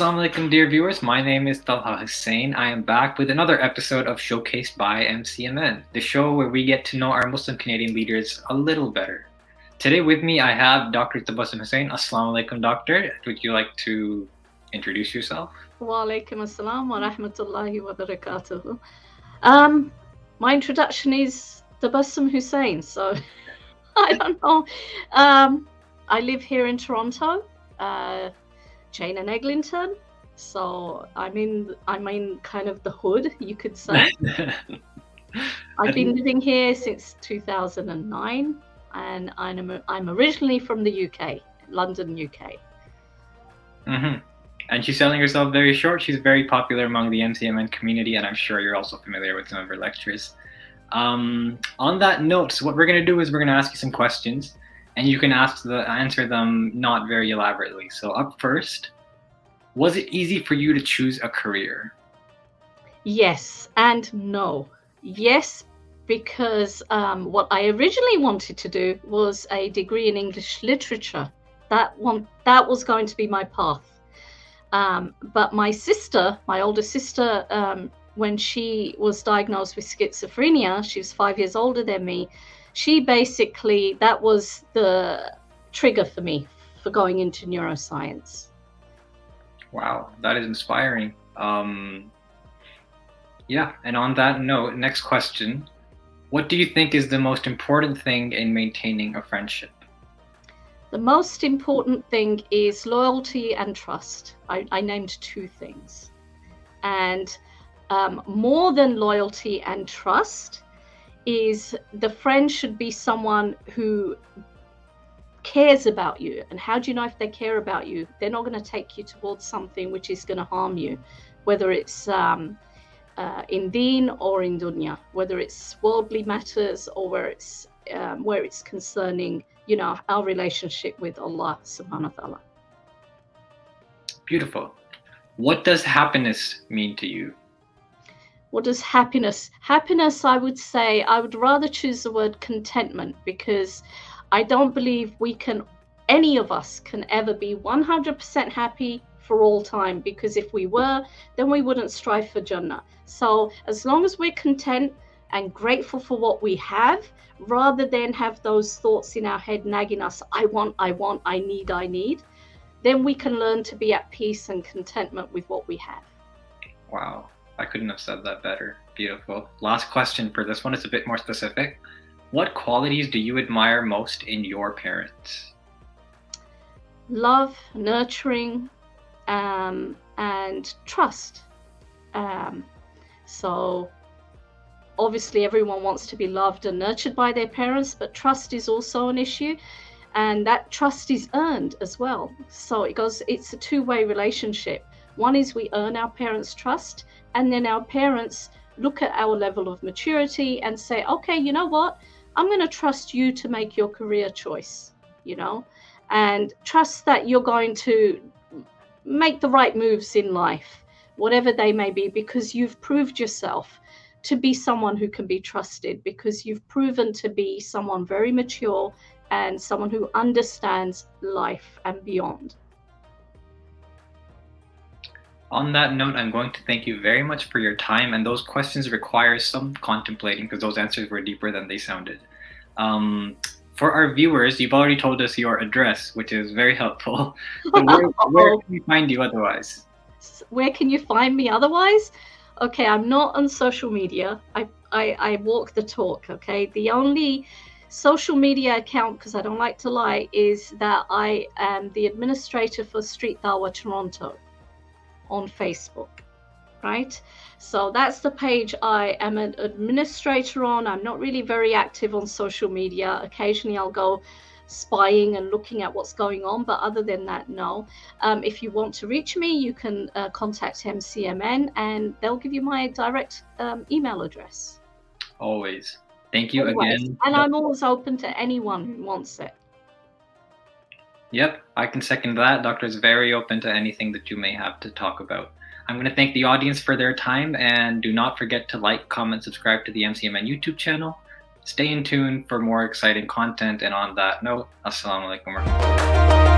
Assalamu Alaikum, dear viewers. My name is Talha Hussain. I am back with another episode of Showcased by MCMN, the show where we get to know our Muslim Canadian leaders a little better. Today with me, I have Dr. Tabassum Hussain. Assalamu Alaikum, Doctor. Would you like to introduce yourself? Wa alaikum assalam wa rahmatullahi wa barakatuhu. My introduction is Tabassum Hussain, so I don't know. I live here in Toronto, Jane and Eglinton, so I'm in kind of the hood, you could say. I've been living here since 2009, and I'm originally from the UK, London, UK. Mm-hmm. And she's selling herself very short. She's very popular among the MCMN community, and I'm sure you're also familiar with some of her lectures. On that note, so what we're going to do is we're going to ask you some questions, and you can answer them not very elaborately. So up first, was it easy for you to choose a career? Yes and no. Yes, because what I originally wanted to do was a degree in English literature. That was going to be my path. But my older sister, when she was diagnosed with schizophrenia, she was 5 years older than me. That was the trigger for me for going into neuroscience. Wow, that is inspiring. Yeah, and on that note, next question. What do you think is the most important thing in maintaining a friendship? The most important thing is loyalty and trust. I named two things. And more than loyalty and trust is the friend should be someone who cares about you. And how do you know if they care about you? They're not going to take you towards something which is going to harm you, whether it's in deen or in dunya, whether it's worldly matters or where it's concerning, our relationship with Allah subhanahu wa ta'ala. Beautiful. What does happiness mean to you? What does happiness? Happiness, I would say, I would rather choose the word contentment, because I don't believe any of us can ever be 100% happy for all time, because if we were, then we wouldn't strive for Jannah. So as long as we're content and grateful for what we have, rather than have those thoughts in our head nagging us, I want, I need, then we can learn to be at peace and contentment with what we have. Wow, I couldn't have said that better. Beautiful. Last question for this one is a bit more specific. What qualities do you admire most in your parents? Love, nurturing, and trust. So obviously everyone wants to be loved and nurtured by their parents, but trust is also an issue, and that trust is earned as well. So it's a two-way relationship. One is we earn our parents' trust, and then our parents look at our level of maturity and say, okay, you know what? I'm going to trust you to make your career choice, and trust that you're going to make the right moves in life, whatever they may be, because you've proved yourself to be someone who can be trusted, because you've proven to be someone very mature and someone who understands life and beyond. On that note, I'm going to thank you very much for your time, and those questions require some contemplating because those answers were deeper than they sounded. For our viewers, you've already told us your address, which is very helpful. But where can we find you otherwise? Where can you find me otherwise? Okay, I'm not on social media. I walk the talk, okay? The only social media account, because I don't like to lie, is that I am the administrator for Street Dawah Toronto on Facebook, right? So that's the page I am an administrator on. I'm not really very active on social media. Occasionally I'll go spying and looking at what's going on, but other than that, no. If you want to reach me, you can contact MCMN, and they'll give you my direct email address. Always. Thank you again. And I'm always open to anyone who wants it. Yep, I can second that. Doctor is very open to anything that you may have to talk about. I'm going to thank the audience for their time, and do not forget to like, comment, subscribe to the MCMN YouTube channel. Stay in tune for more exciting content, and on that note, Assalamu Alaikum.